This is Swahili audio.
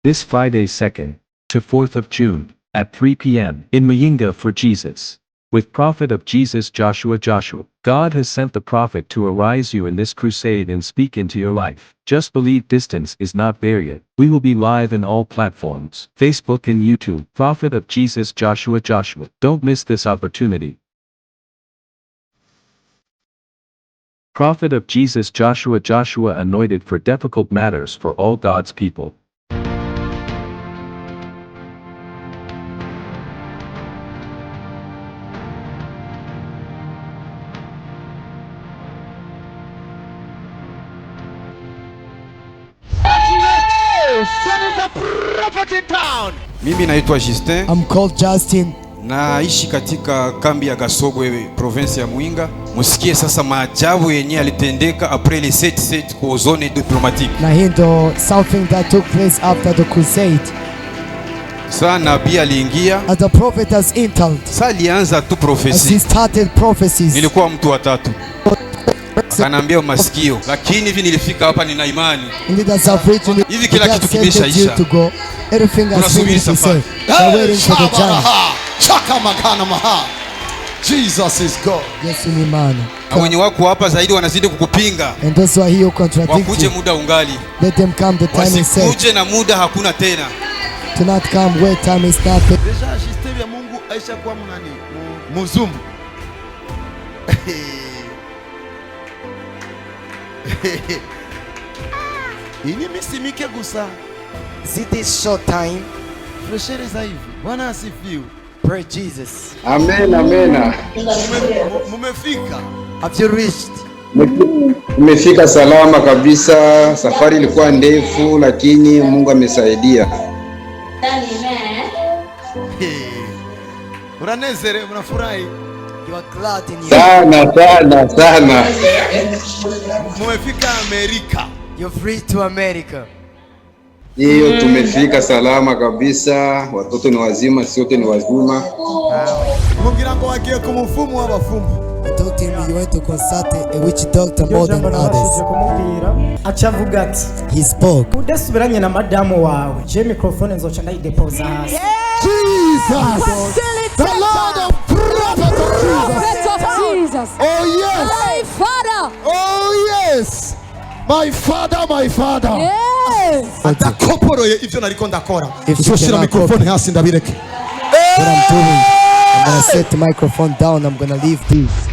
this Friday 2nd to 4th of June, at 3 p.m. in Muyinga for Jesus. With Prophet of Jesus Joshua. God has sent the prophet to arise you in this crusade and speak into your life. Just believe distance is not barrier. We will be live in all platforms, Facebook and YouTube. Prophet of Jesus Joshua. Don't miss this opportunity. Prophet of Jesus Joshua anointed for difficult matters for all God's people. Mimi naitwa Justin. I'm called Justin. Naishi katika kambi ya Gasogwe, province ya Muyinga. Musikie sasa maajabu yenye alitendeka après le 7-7 kwa zone diplomatique. Na hindo something that took place after the crusade. Sa nabii aliingia. As the prophet has entered. Sa alianza tu As prophecy. he started prophecies. Nilikuwa mtu wa tatu. Kanambia masikio, lakini hivi nilifika hapa nina imani. Hivi kila kitu kimeshaisha. Everything has been said. Waiting for the time. Chaka magana maha. Jesus is God. Yesu ni maana. Na wenye wako hapa zaidi wanazidi kukupinga. And those who are here contradict. Wakuje muda ungali. Let them come, the time is set. Wasikuje na muda hakuna tena. To not come where time is not. Deja system ya Mungu aisha kwa mnani? Muzumu. Ini misimike gusa. This short time. Freshere za hivi. Bwana asifiwe. Praise Jesus. Amen, amen. Mumefika. Have you reached? Umefika salama kabisa. Safari ilikuwa ndefu lakini Mungu amesaidia. Unanezere, unafurahi? You are glad in you. Sana. Mumefika Amerika. You've reached to America. Hiyo tumefika salama kabisa. Watoto ni wazima, sisi wote ni wazima. Mungira ngo wagiye ku mufumu w'abafumu. I told him you went to consult a witch doctor more than others. Achavuga ati he spoke. Udasubiranye na madamu wawe. Je, microphone nzoca ndayidepoza hasi. Jesus, the Lord of Prophet of Jesus. Oh yes, my Father. Oh yes, my Father. Yes. Adakoporoye ivyo nariko ndakora. Uzoshira microphone hasi ndabireke. What I'm doing, I'm gonna set the microphone down. I'm gonna leave this.